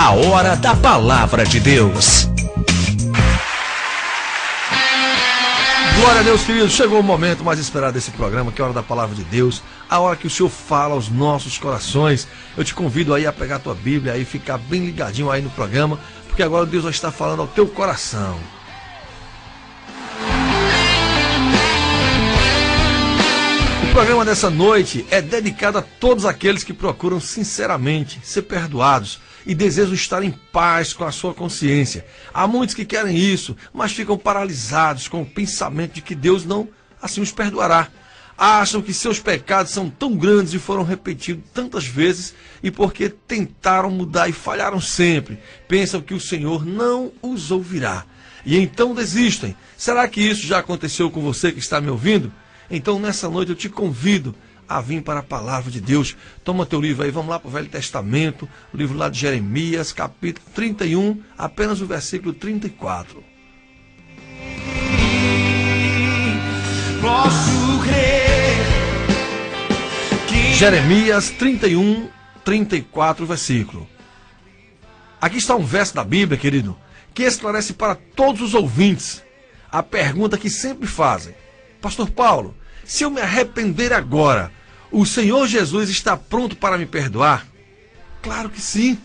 A hora da palavra de Deus. Glória a Deus, queridos. Chegou o momento mais esperado desse programa, que é a hora da palavra de Deus. A hora que o Senhor fala aos nossos corações. Eu te convido aí a pegar a tua Bíblia e ficar bem ligadinho aí no programa, porque agora Deus vai estar falando ao teu coração. O programa dessa noite é dedicado a todos aqueles que procuram sinceramente ser perdoados e desejam estar em paz com a sua consciência. Há muitos que querem isso, mas ficam paralisados com o pensamento de que Deus não assim os perdoará. Acham que seus pecados são tão grandes e foram repetidos tantas vezes, e porque tentaram mudar e falharam sempre, pensam que o Senhor não os ouvirá. E então desistem. Será que isso já aconteceu com você que está me ouvindo? Então nessa noite eu te convido a vir para a palavra de Deus. Toma teu livro aí, vamos lá para o Velho Testamento, o livro lá de Jeremias, capítulo 31, apenas o versículo 34. Posso crer que... Jeremias 31, 34, versículo. Aqui está um verso da Bíblia, querido, que esclarece para todos os ouvintes a pergunta que sempre fazem: Pastor Paulo, se eu me arrepender agora, o Senhor Jesus está pronto para me perdoar? Claro que sim.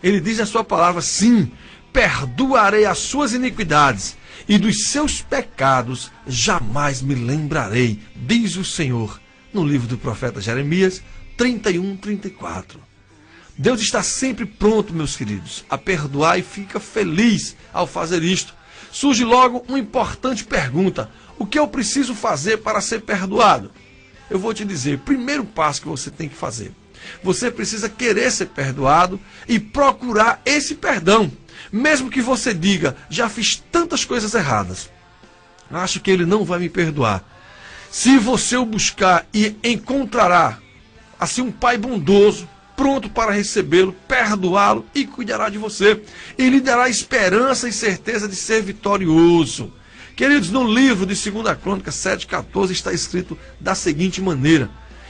Ele diz na sua palavra: sim, perdoarei as suas iniquidades e dos seus pecados jamais me lembrarei, diz o Senhor, no livro do profeta Jeremias 31, 34. Deus está sempre pronto, meus queridos, a perdoar e fica feliz ao fazer isto. Surge logo uma importante pergunta: o que eu preciso fazer para ser perdoado? Eu vou te dizer, primeiro passo que você tem que fazer: você precisa querer ser perdoado e procurar esse perdão. Mesmo que você diga: já fiz tantas coisas erradas, acho que ele não vai me perdoar. Se você o buscar, e encontrará assim um Pai bondoso, pronto para recebê-lo, perdoá-lo e cuidará de você, e lhe dará esperança e certeza de ser vitorioso. Queridos, no livro de 2 Crônicas 7,14 está escrito da seguinte maneira: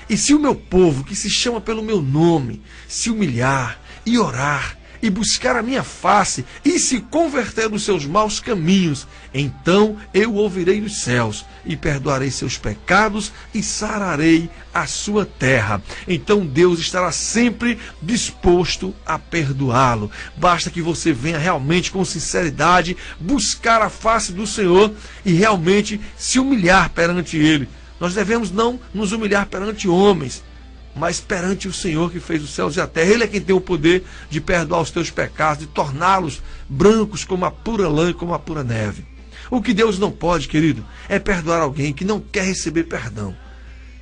e se o meu povo, que se chama pelo meu nome, se humilhar e orar e buscar a minha face e se converter dos seus maus caminhos, então eu ouvirei dos céus e perdoarei seus pecados e sararei a sua terra. Então Deus estará sempre disposto a perdoá-lo. Basta que você venha realmente com sinceridade buscar a face do Senhor e realmente se humilhar perante Ele. Nós devemos não nos humilhar perante homens, mas perante o Senhor que fez os céus e a terra. Ele é quem tem o poder de perdoar os teus pecados, de torná-los brancos como a pura lã e como a pura neve. O que Deus não pode, querido, é perdoar alguém que não quer receber perdão,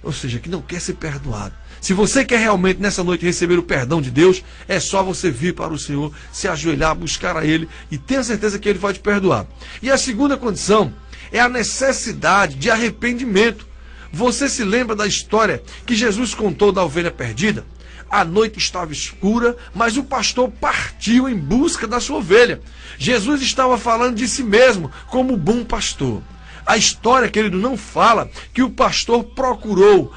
ou seja, que não quer ser perdoado. Se você quer realmente nessa noite receber o perdão de Deus, é só você vir para o Senhor, se ajoelhar, buscar a Ele, e tenha certeza que Ele vai te perdoar. E a segunda condição é a necessidade de arrependimento. Você se lembra da história que Jesus contou da ovelha perdida? A noite estava escura, mas o pastor partiu em busca da sua ovelha. Jesus estava falando de si mesmo como bom pastor. A história, querido, não fala que o pastor procurou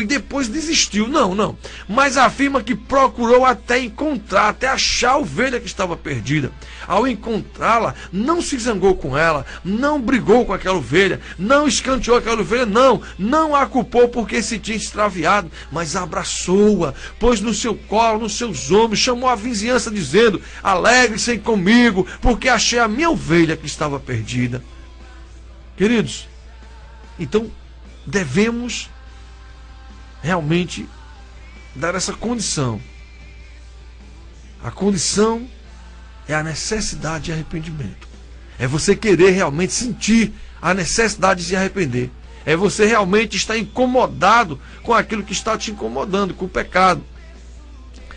e depois desistiu. Não. Mas afirma que procurou até encontrar, até achar a ovelha que estava perdida. Ao encontrá-la, não se zangou com ela, não brigou com aquela ovelha, não escanteou aquela ovelha, não a culpou porque se tinha extraviado, mas abraçou-a, pôs no seu colo, nos seus ombros, chamou a vizinhança dizendo: alegre-se comigo, porque achei a minha ovelha que estava perdida. Queridos, então devemos realmente dar essa condição. A condição é a necessidade de arrependimento. É você querer realmente sentir a necessidade de se arrepender. É você realmente estar incomodado com aquilo que está te incomodando, com o pecado.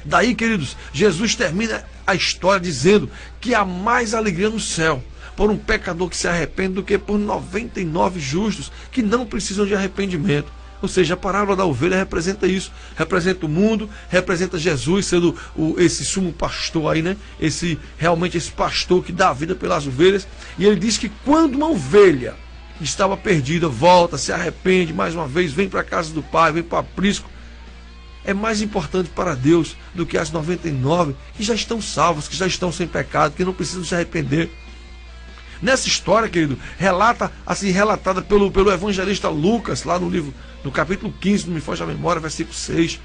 Daí, queridos, Jesus termina a história dizendo que há mais alegria no céu por um pecador que se arrepende do que por 99 justos que não precisam de arrependimento. Ou seja, a parábola da ovelha representa isso, representa o mundo, representa Jesus sendo esse sumo pastor aí, né? Realmente esse pastor que dá a vida pelas ovelhas. E ele diz que quando uma ovelha que estava perdida volta, se arrepende mais uma vez, vem para a casa do Pai, vem para o aprisco, é mais importante para Deus do que as 99 que já estão salvas, que já estão sem pecado, que não precisam se arrepender. Nessa história, querido, relatada pelo evangelista Lucas, lá no capítulo 15, não me foge a memória, versículo 6,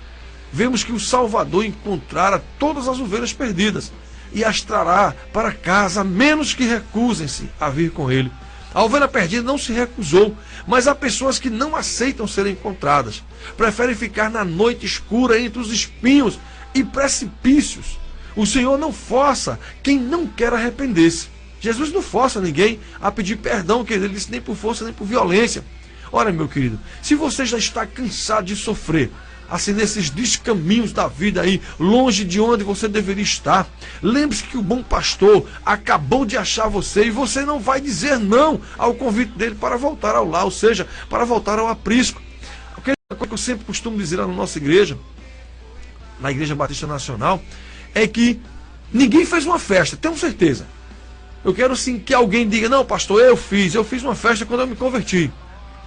vemos que o Salvador encontrara todas as ovelhas perdidas e as trará para casa, a menos que recusem-se a vir com ele. A ovelha perdida não se recusou, mas há pessoas que não aceitam serem encontradas, preferem ficar na noite escura entre os espinhos e precipícios. O Senhor não força quem não quer arrepender-se. Jesus não força ninguém a pedir perdão, querido. Ele disse nem por força nem por violência. Ora, meu querido, se você já está cansado de sofrer, assim, nesses descaminhos da vida aí, longe de onde você deveria estar, lembre-se que o bom pastor acabou de achar você, e você não vai dizer não ao convite dele para voltar ao lar, ou seja, para voltar ao aprisco. A coisa que eu sempre costumo dizer lá na nossa igreja, na Igreja Batista Nacional, é que ninguém fez uma festa, tenho certeza. Eu quero sim que alguém diga, não, pastor, eu fiz uma festa quando eu me converti.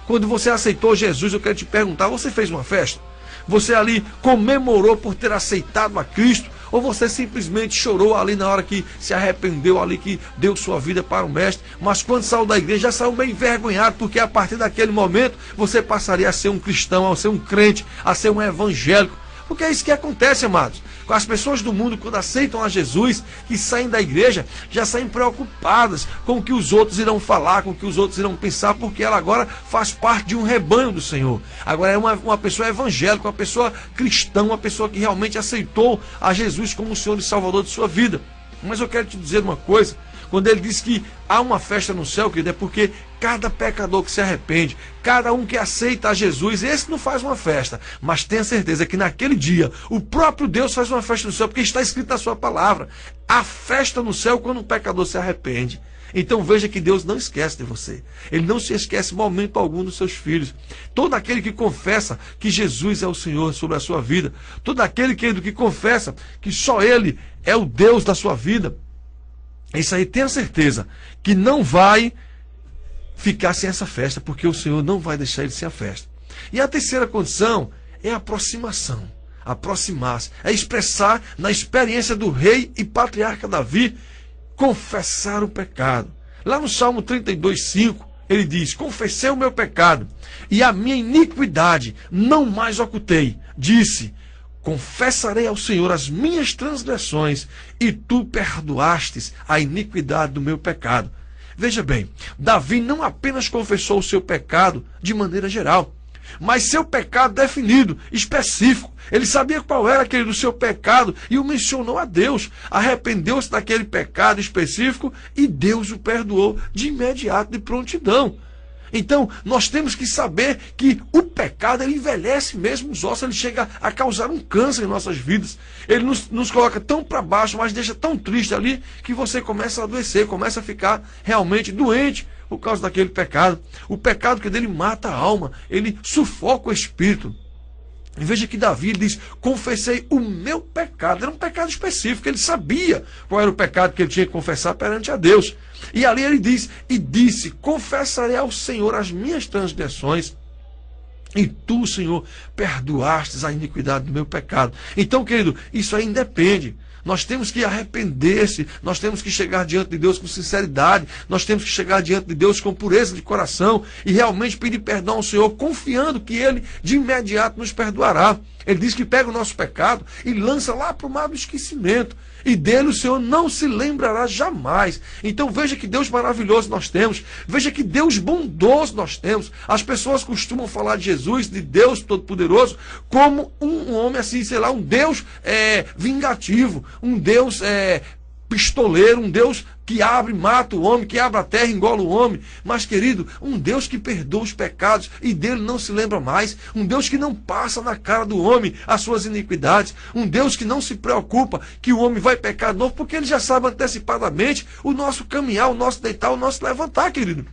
Quando você aceitou Jesus, eu quero te perguntar, você fez uma festa? Você ali comemorou por ter aceitado a Cristo? Ou você simplesmente chorou ali na hora que se arrependeu, ali que deu sua vida para o Mestre, mas quando saiu da igreja já saiu bem envergonhado, porque a partir daquele momento você passaria a ser um cristão, a ser um crente, a ser um evangélico? Porque é isso que acontece, amados. Com as pessoas do mundo, quando aceitam a Jesus, que saem da igreja, já saem preocupadas com o que os outros irão falar, com o que os outros irão pensar, porque ela agora faz parte de um rebanho do Senhor. Agora é uma pessoa evangélica, uma pessoa cristã, uma pessoa que realmente aceitou a Jesus como o Senhor e Salvador de sua vida. Mas eu quero te dizer uma coisa. Quando ele diz que há uma festa no céu, querido, é porque cada pecador que se arrepende, cada um que aceita a Jesus, esse não faz uma festa, mas tenha certeza que naquele dia o próprio Deus faz uma festa no céu, porque está escrito na sua palavra. Há festa no céu quando um pecador se arrepende. Então veja que Deus não esquece de você. Ele não se esquece em momento algum dos seus filhos. Todo aquele que confessa que Jesus é o Senhor sobre a sua vida, todo aquele que confessa que só Ele é o Deus da sua vida, isso aí, tenha certeza que não vai ficar sem essa festa, porque o Senhor não vai deixar ele sem a festa. E a terceira condição é a aproximação. Aproximar-se, é expressar na experiência do rei e patriarca Davi, confessar o pecado. Lá no Salmo 32:5, ele diz, confessei o meu pecado e a minha iniquidade não mais ocultei. Disse, confessarei ao Senhor as minhas transgressões, e tu perdoastes a iniquidade do meu pecado. Veja bem, Davi não apenas confessou o seu pecado de maneira geral, mas seu pecado definido, específico. Ele sabia qual era aquele do seu pecado e o mencionou a Deus. Arrependeu-se daquele pecado específico e Deus o perdoou de imediato, de prontidão. Então, nós temos que saber que o pecado, ele envelhece mesmo os ossos, ele chega a causar um câncer em nossas vidas. Ele nos coloca tão para baixo, mas deixa tão triste ali, que você começa a adoecer, começa a ficar realmente doente por causa daquele pecado. O pecado que dele mata a alma, ele sufoca o espírito. E veja que Davi diz, confessei o meu pecado. Era um pecado específico, ele sabia qual era o pecado que ele tinha que confessar perante a Deus. E ali ele diz, e disse, confessarei ao Senhor as minhas transgressões, e tu, Senhor, perdoastes a iniquidade do meu pecado. Então, querido, isso aí independe. Nós temos que arrepender-se, nós temos que chegar diante de Deus com sinceridade, nós temos que chegar diante de Deus com pureza de coração e realmente pedir perdão ao Senhor, confiando que Ele de imediato nos perdoará. Ele diz que pega o nosso pecado e lança lá para o mar do esquecimento. E dele o Senhor não se lembrará jamais. Então veja que Deus maravilhoso nós temos. Veja que Deus bondoso nós temos. As pessoas costumam falar de Jesus, de Deus Todo-Poderoso, como um homem assim, sei lá, um Deus vingativo. Um Deus pistoleiro, um Deus que abre, mata o homem, que abre a terra, engola o homem. Mas, querido, um Deus que perdoa os pecados e dele não se lembra mais. Um Deus que não passa na cara do homem as suas iniquidades. Um Deus que não se preocupa que o homem vai pecar de novo, porque ele já sabe antecipadamente o nosso caminhar, o nosso deitar, o nosso levantar, querido.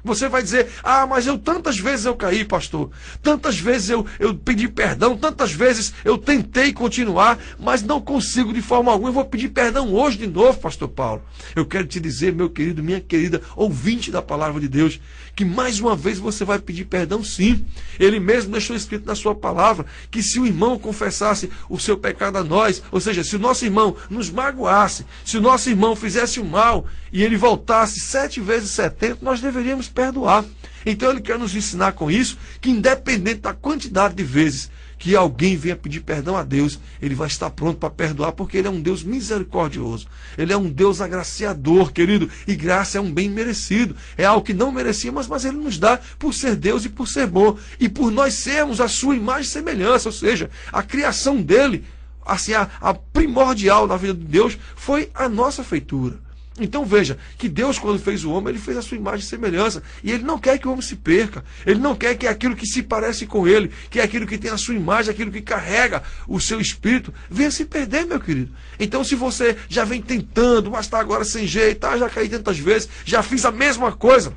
Você vai dizer, mas tantas vezes eu caí, pastor. Tantas vezes eu pedi perdão, tantas vezes eu tentei continuar, mas não consigo de forma alguma. Eu vou pedir perdão hoje de novo, pastor Paulo. Eu quero te dizer, meu querido, minha querida, ouvinte da palavra de Deus, que mais uma vez você vai pedir perdão sim. Ele mesmo deixou escrito na sua palavra, que se o irmão confessasse o seu pecado a nós, ou seja, se o nosso irmão nos magoasse, se o nosso irmão fizesse o mal, e ele voltasse 7 vezes 70, nós deveríamos perdoar. Então ele quer nos ensinar com isso, que independente da quantidade de vezes que alguém venha pedir perdão a Deus, ele vai estar pronto para perdoar, porque ele é um Deus misericordioso. Ele é um Deus agraciador, querido, e graça é um bem merecido. É algo que não merecíamos, mas ele nos dá por ser Deus e por ser bom. E por nós sermos a sua imagem e semelhança, ou seja, a criação dele, assim, a primordial na vida de Deus, foi a nossa feitura. Então veja, que Deus quando fez o homem, ele fez a sua imagem e semelhança, e ele não quer que o homem se perca, ele não quer que aquilo que se parece com ele, que é aquilo que tem a sua imagem, aquilo que carrega o seu espírito, venha se perder, meu querido. Então se você já vem tentando, mas está agora sem jeito, já caí tantas vezes, já fiz a mesma coisa.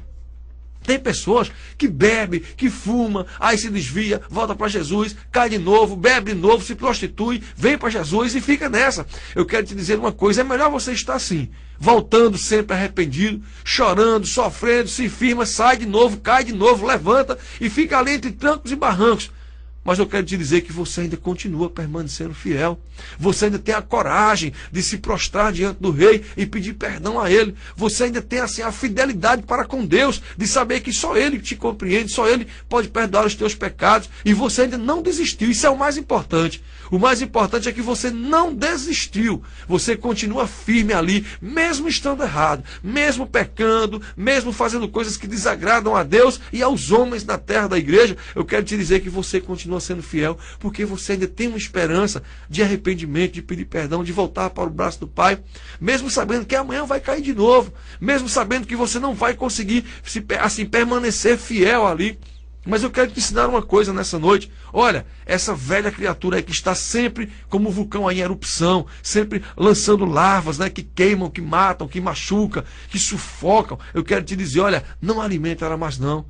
Tem pessoas que bebem, que fumam, aí se desvia, volta para Jesus, cai de novo, bebe de novo, se prostitui, vem para Jesus e fica nessa. Eu quero te dizer uma coisa, é melhor você estar assim, voltando sempre arrependido, chorando, sofrendo, se firma, sai de novo, cai de novo, levanta e fica ali entre trancos e barrancos. Mas eu quero te dizer que você ainda continua permanecendo fiel. Você ainda tem a coragem de se prostrar diante do rei e pedir perdão a ele. Você ainda tem assim a fidelidade para com Deus, de saber que só ele te compreende, só ele pode perdoar os teus pecados. E você ainda não desistiu. Isso é o mais importante. O mais importante é que você não desistiu. Você continua firme ali, mesmo estando errado, mesmo pecando, mesmo fazendo coisas que desagradam a Deus e aos homens na terra da igreja. Eu quero te dizer que você continua sendo fiel, porque você ainda tem uma esperança de arrependimento, de pedir perdão, de voltar para o braço do Pai, mesmo sabendo que amanhã vai cair de novo, mesmo sabendo que você não vai conseguir assim permanecer fiel ali. Mas eu quero te ensinar uma coisa nessa noite. Olha, essa velha criatura aí que está sempre como um vulcão aí em erupção, sempre lançando larvas, né, que queimam, que matam, que machucam, que sufocam. Eu quero te dizer, olha, não alimenta ela mais não.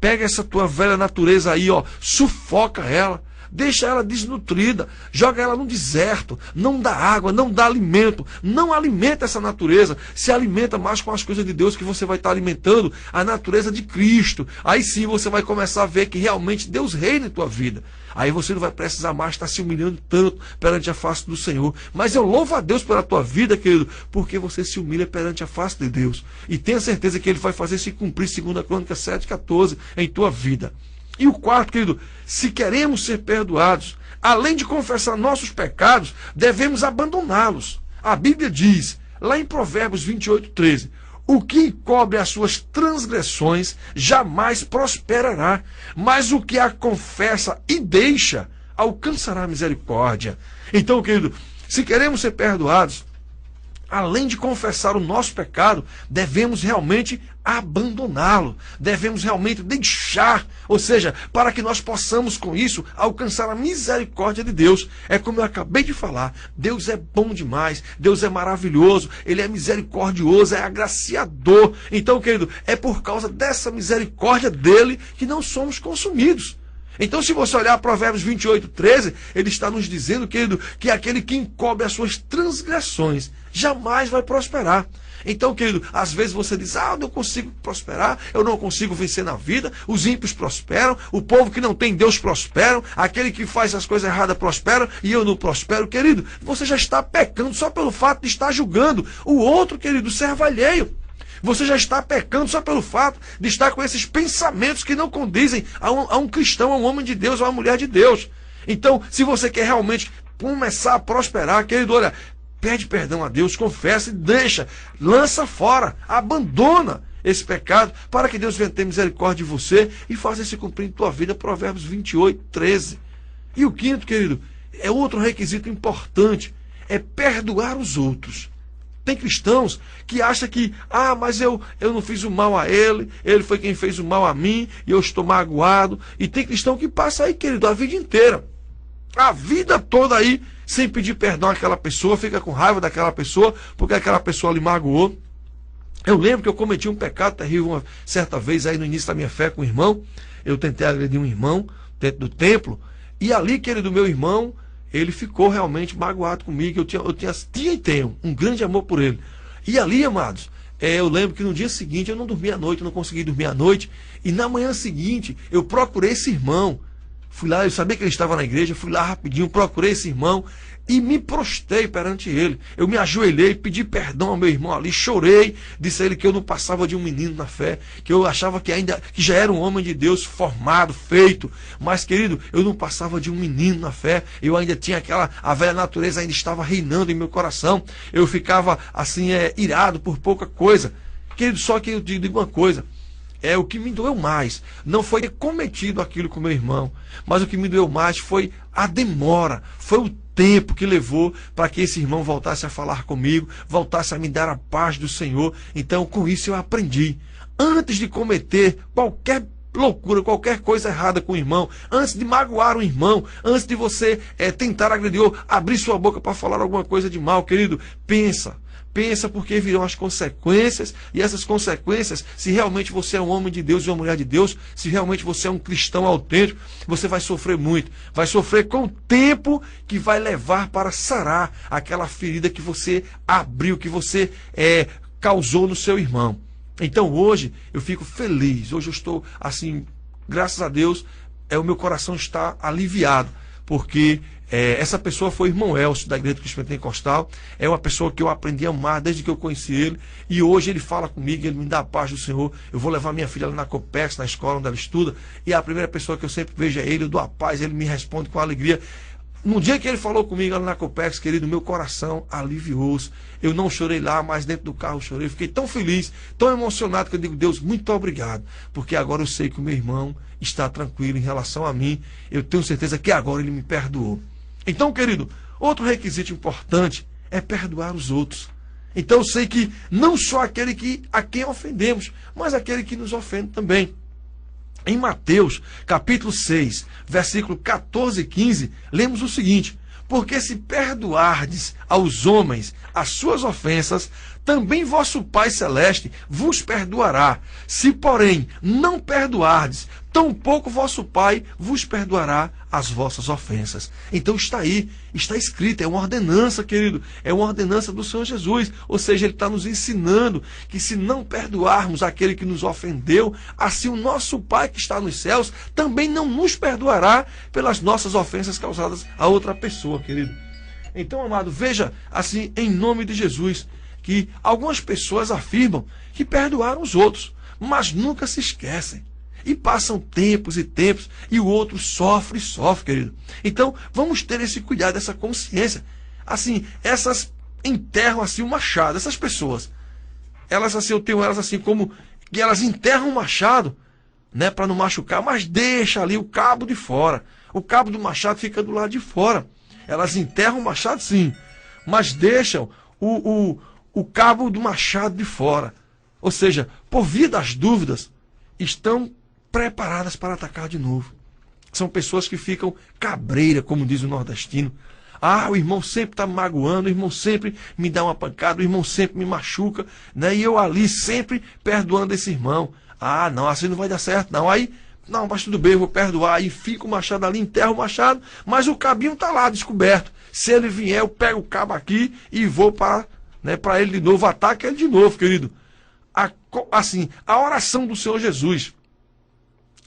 Pega essa tua velha natureza aí, sufoca ela. Deixa ela desnutrida, joga ela no deserto, não dá água, não dá alimento, não alimenta essa natureza, se alimenta mais com as coisas de Deus, que você vai estar alimentando a natureza de Cristo. Aí sim você vai começar a ver que realmente Deus reina em tua vida. Aí você não vai precisar mais estar se humilhando tanto perante a face do Senhor. Mas eu louvo a Deus pela tua vida, querido, porque você se humilha perante a face de Deus. E tenha certeza que Ele vai fazer se cumprir 2 Crônicas 7,14 em tua vida. E o quarto, querido, se queremos ser perdoados, além de confessar nossos pecados, devemos abandoná-los. A Bíblia diz, lá em Provérbios 28:13, o que encobre as suas transgressões jamais prosperará, mas o que a confessa e deixa alcançará misericórdia. Então, querido, se queremos ser perdoados, além de confessar o nosso pecado, devemos realmente abandoná-lo, devemos realmente deixar, ou seja, para que nós possamos com isso alcançar a misericórdia de Deus. É como eu acabei de falar, Deus é bom demais, Deus é maravilhoso, Ele é misericordioso, é agraciador. Então, querido, é por causa dessa misericórdia dele que não somos consumidos. Então, se você olhar Provérbios 28:13, ele está nos dizendo, querido, que aquele que encobre as suas transgressões jamais vai prosperar. Então, querido, às vezes você diz, eu não consigo prosperar, eu não consigo vencer na vida, os ímpios prosperam, o povo que não tem Deus prosperam, aquele que faz as coisas erradas prospera e eu não prospero. Querido, você já está pecando só pelo fato de estar julgando o outro, querido, o servo alheio. Você já está pecando só pelo fato de estar com esses pensamentos que não condizem a um cristão, a um homem de Deus, a uma mulher de Deus. Então, se você quer realmente começar a prosperar, querido, olha, pede perdão a Deus, confessa e deixa, lança fora, abandona esse pecado, para que Deus venha ter misericórdia de você e faça se cumprir em tua vida. Provérbios 28:13. E o quinto, querido, é outro requisito importante, é perdoar os outros. Tem cristãos que acham que, mas eu não fiz o mal a ele foi quem fez o mal a mim, e eu estou magoado. E tem cristão que passa aí, querido, a vida inteira, a vida toda aí, sem pedir perdão àquela pessoa, fica com raiva daquela pessoa, porque aquela pessoa lhe magoou. Eu lembro que eu cometi um pecado terrível uma certa vez aí no início da minha fé com um irmão. Eu tentei agredir um irmão dentro do templo. E ali, querido, meu irmão, ele ficou realmente magoado comigo. Eu tinha e tenho um grande amor por ele. E ali, amados, eu lembro que no dia seguinte eu não dormi à noite, eu não consegui dormir à noite. E na manhã seguinte eu procurei esse irmão. Fui lá, eu sabia que ele estava na igreja, fui lá rapidinho, procurei esse irmão e me prostei perante ele. Eu me ajoelhei, pedi perdão ao meu irmão ali, chorei, disse a ele que eu não passava de um menino na fé, que eu achava que já era um homem de Deus formado, feito, mas, querido, eu não passava de um menino na fé, eu ainda tinha a velha natureza ainda estava reinando em meu coração, eu ficava assim, irado por pouca coisa. Querido, só que eu te digo uma coisa, o que me doeu mais não foi ter cometido aquilo com meu irmão, mas o que me doeu mais foi a demora, foi o tempo que levou para que esse irmão voltasse a falar comigo, voltasse a me dar a paz do Senhor. Então, com isso eu aprendi. Antes de cometer qualquer loucura, qualquer coisa errada com o irmão, antes de magoar o irmão, antes de você tentar agredir ou abrir sua boca para falar alguma coisa de mal, querido, pensa, porque virão as consequências, e essas consequências, se realmente você é um homem de Deus e uma mulher de Deus, se realmente você é um cristão autêntico, você vai sofrer muito, vai sofrer com o tempo que vai levar para sarar aquela ferida que você abriu, que você causou no seu irmão. Então hoje eu fico feliz, hoje eu estou assim, graças a Deus, o meu coração está aliviado, porque essa pessoa foi o irmão Elcio, da Igreja do Cristo Pentecostal. É uma pessoa que eu aprendi a amar desde que eu conheci ele. E hoje ele fala comigo, ele me dá a paz do Senhor. Eu vou levar minha filha lá na Copex, na escola onde ela estuda. E a primeira pessoa que eu sempre vejo é ele, eu dou a paz, ele me responde com alegria. No dia que ele falou comigo lá na Copex, querido, meu coração aliviou-se. Eu não chorei lá, mas dentro do carro eu chorei. Fiquei tão feliz, tão emocionado, que eu digo, Deus, muito obrigado. Porque agora eu sei que o meu irmão está tranquilo em relação a mim. Eu tenho certeza que agora ele me perdoou. Então, querido, outro requisito importante é perdoar os outros. Então eu sei que não só aquele a quem ofendemos, mas aquele que nos ofende também. Em Mateus, capítulo 6, versículo 14 e 15, lemos o seguinte: porque se perdoardes aos homens as suas ofensas, também vosso Pai Celeste vos perdoará. Se, porém, não perdoardes, tampouco vosso Pai vos perdoará as vossas ofensas. Então está aí, está escrito, é uma ordenança, querido, é uma ordenança do Senhor Jesus. Ou seja, Ele está nos ensinando que se não perdoarmos aquele que nos ofendeu, assim o nosso Pai que está nos céus também não nos perdoará pelas nossas ofensas causadas a outra pessoa, querido. Então, amado, veja, assim, em nome de Jesus, que algumas pessoas afirmam que perdoaram os outros, mas nunca se esquecem. E passam tempos e tempos, e o outro sofre, querido. Então, vamos ter esse cuidado, essa consciência. Assim, essas enterram assim o machado, essas pessoas. Elas assim, eu tenho elas assim como que elas enterram o machado, né, para não machucar, mas deixa ali o cabo de fora. O cabo do machado fica do lado de fora. Elas enterram o machado sim, mas deixam o cabo do machado de fora. Ou seja, por via das dúvidas, estão preparadas para atacar de novo. São pessoas que ficam cabreira, como diz o nordestino. Ah, o irmão sempre está me magoando, o irmão sempre me dá uma pancada, o irmão sempre me machuca, né? E eu ali sempre perdoando esse irmão. Ah, não, assim não vai dar certo, não. Aí, não, mas tudo bem, eu vou perdoar. Aí fica o machado ali, enterra o machado, mas o cabinho está lá, descoberto. Se ele vier, eu pego o cabo aqui e vou para ele de novo, ataca ele de novo, querido. Assim, a oração do Senhor Jesus,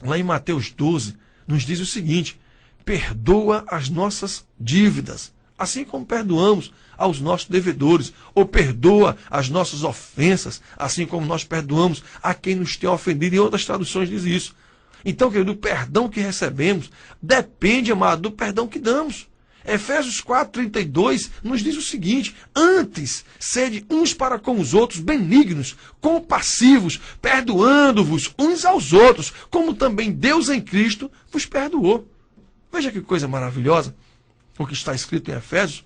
lá em Mateus 12, nos diz o seguinte: perdoa as nossas dívidas, assim como perdoamos aos nossos devedores, ou perdoa as nossas ofensas, assim como nós perdoamos a quem nos tem ofendido. Em outras traduções diz isso. Então, querido, o perdão que recebemos depende, amado, do perdão que damos. Efésios 4:32 nos diz o seguinte: antes, sede uns para com os outros benignos, compassivos, perdoando-vos uns aos outros, como também Deus em Cristo vos perdoou. Veja que coisa maravilhosa o que está escrito em Efésios.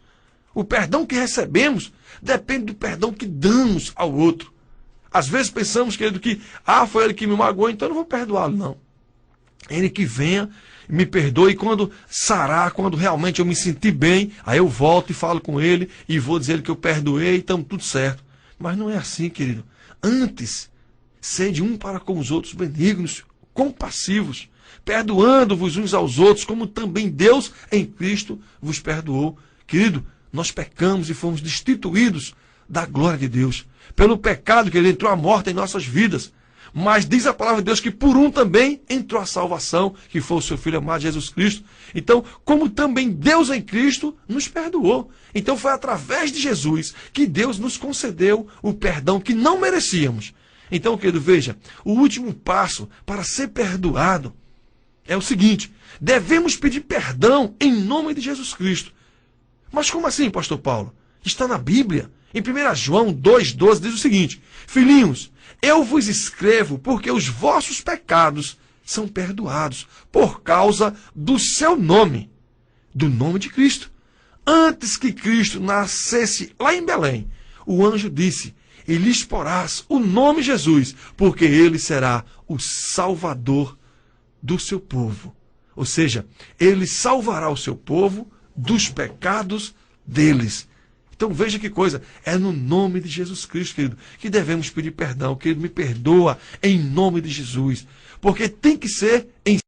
O perdão que recebemos depende do perdão que damos ao outro. Às vezes pensamos, querido, que foi ele que me magoou, então eu não vou perdoá-lo, não. Ele que venha, me perdoe, e quando sarar, quando realmente eu me sentir bem, aí eu volto e falo com ele, e vou dizer que eu perdoei, e estamos tudo certo. Mas não é assim, querido. Antes, sede um para com os outros benignos, compassivos, perdoando-vos uns aos outros, como também Deus em Cristo vos perdoou. Querido, nós pecamos e fomos destituídos da glória de Deus. Pelo pecado que ele entrou a morte em nossas vidas. Mas diz a palavra de Deus que por um também entrou a salvação, que foi o seu Filho amado Jesus Cristo. Então, como também Deus em Cristo nos perdoou. Então foi através de Jesus que Deus nos concedeu o perdão que não merecíamos. Então, querido, veja, o último passo para ser perdoado é o seguinte: devemos pedir perdão em nome de Jesus Cristo. Mas como assim, pastor Paulo? Está na Bíblia. Em 1 João 2,12 diz o seguinte: filhinhos, eu vos escrevo porque os vossos pecados são perdoados por causa do seu nome, do nome de Cristo. Antes que Cristo nascesse lá em Belém, o anjo disse: e lhes porás o nome Jesus, porque ele será o Salvador do seu povo. Ou seja, ele salvará o seu povo dos pecados deles. Então veja que coisa, é no nome de Jesus Cristo, querido, que devemos pedir perdão. Querido, me perdoa em nome de Jesus, porque tem que ser em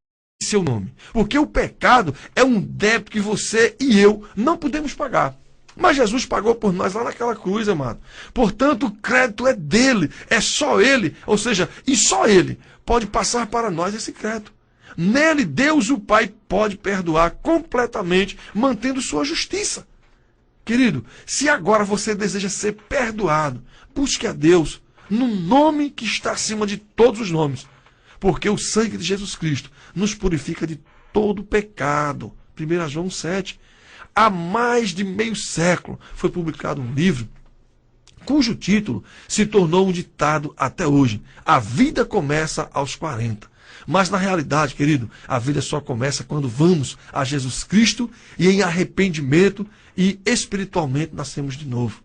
seu nome. Porque o pecado é um débito que você e eu não podemos pagar. Mas Jesus pagou por nós lá naquela cruz, amado. Portanto, o crédito é dele, é só ele, ou seja, e só ele pode passar para nós esse crédito. Nele, Deus, o Pai, pode perdoar completamente, mantendo sua justiça. Querido, se agora você deseja ser perdoado, busque a Deus no nome que está acima de todos os nomes. Porque o sangue de Jesus Cristo nos purifica de todo pecado. 1 João 7. Há mais de meio século foi publicado um livro cujo título se tornou um ditado até hoje: a vida começa aos 40. Mas na realidade, querido, a vida só começa quando vamos a Jesus Cristo e em arrependimento e espiritualmente nascemos de novo.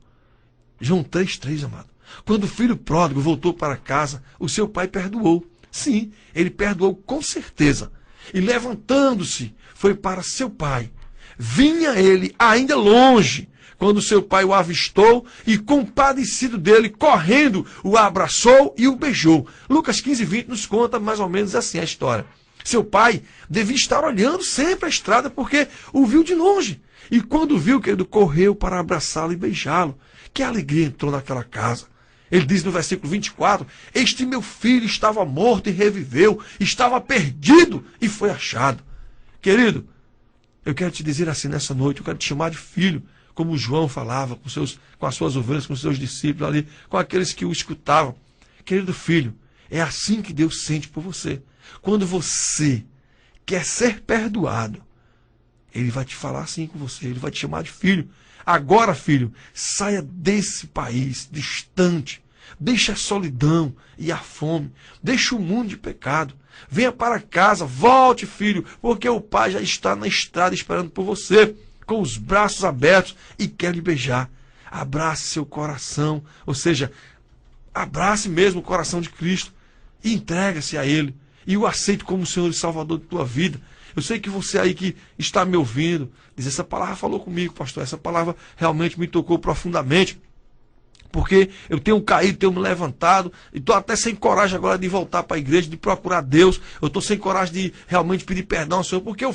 João 3,3, amado. Quando o filho pródigo voltou para casa, o seu pai perdoou. Sim, ele perdoou com certeza. E levantando-se, foi para seu pai. Vinha ele ainda longe, quando seu pai o avistou e, compadecido dele, correndo, o abraçou e o beijou. Lucas 15:20 nos conta mais ou menos assim a história. Seu pai devia estar olhando sempre a estrada porque o viu de longe. E quando viu, querido, correu para abraçá-lo e beijá-lo. Que alegria entrou naquela casa. Ele diz no versículo 24, este meu filho estava morto e reviveu, estava perdido e foi achado. Querido, eu quero te dizer assim nessa noite, eu quero te chamar de filho, como João falava com as suas ovelhas, com os seus discípulos ali, com aqueles que o escutavam. Querido filho, é assim que Deus sente por você. Quando você quer ser perdoado, Ele vai te falar assim com você, Ele vai te chamar de filho. Agora, filho, saia desse país distante, deixe a solidão e a fome, deixe o mundo de pecado, venha para casa, volte, filho, porque o pai já está na estrada esperando por você, com os braços abertos e quer lhe beijar. Abrace seu coração, ou seja, abrace mesmo o coração de Cristo e entregue-se a Ele e o aceite como o Senhor e Salvador de tua vida. Eu sei que você aí que está me ouvindo, diz, essa palavra falou comigo, pastor, essa palavra realmente me tocou profundamente, porque eu tenho caído, tenho me levantado, e estou até sem coragem agora de voltar para a igreja, de procurar Deus, eu estou sem coragem de realmente pedir perdão ao Senhor, porque eu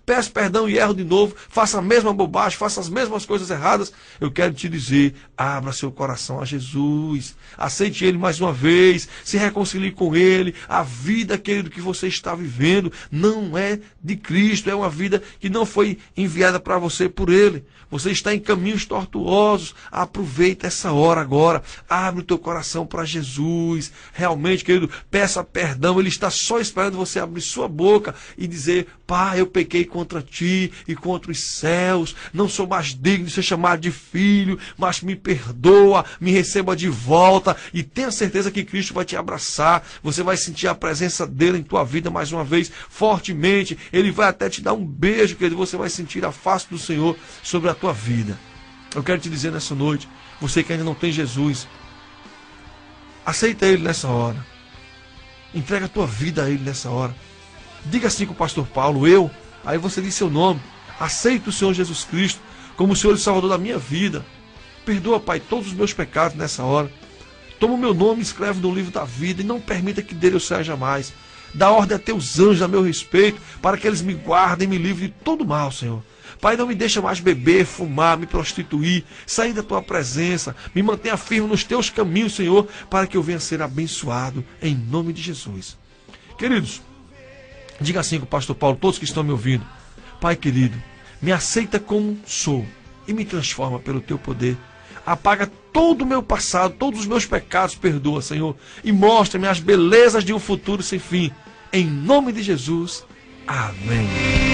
peço perdão e erro de novo, faço a mesma bobagem, faço as mesmas coisas erradas. Eu quero te dizer, abra seu coração a Jesus, aceite Ele mais uma vez, se reconcilie com Ele. A vida, querido, que você está vivendo não é de Cristo, é uma vida que não foi enviada para você por Ele. Você está em caminhos tortuosos, aproveita essa hora agora, abre o teu coração para Jesus, realmente, querido, peça perdão, Ele está só esperando você abrir sua boca e dizer, Pai, eu pequei contra Ti e contra os céus, não sou mais digno de ser chamado de filho, mas me perdoa, me receba de volta, e tenha certeza que Cristo vai te abraçar, você vai sentir a presença dEle em tua vida mais uma vez, fortemente, Ele vai até te dar um beijo, querido, você vai sentir a face do Senhor sobre a tua vida. Eu quero te dizer nessa noite, você que ainda não tem Jesus, aceita Ele nessa hora, entrega a tua vida a Ele nessa hora, diga assim com o pastor Paulo, aí você diz seu nome, aceito o Senhor Jesus Cristo como o Senhor e Salvador da minha vida, perdoa, Pai, todos os meus pecados nessa hora, Toma o meu nome, escreve no livro da vida e não permita que dele eu saia jamais. Dá ordem a teus anjos a meu respeito, para que eles me guardem e me livrem de todo mal, Senhor. Pai, não me deixa mais beber, fumar, me prostituir, sair da tua presença. Me mantenha firme nos teus caminhos, Senhor, para que eu venha ser abençoado, em nome de Jesus. Queridos, diga assim com o pastor Paulo, todos que estão me ouvindo. Pai querido, me aceita como sou e me transforma pelo teu poder. Apaga todo o meu passado, todos os meus pecados, perdoa, Senhor, e mostra-me as belezas de um futuro sem fim. Em nome de Jesus, amém.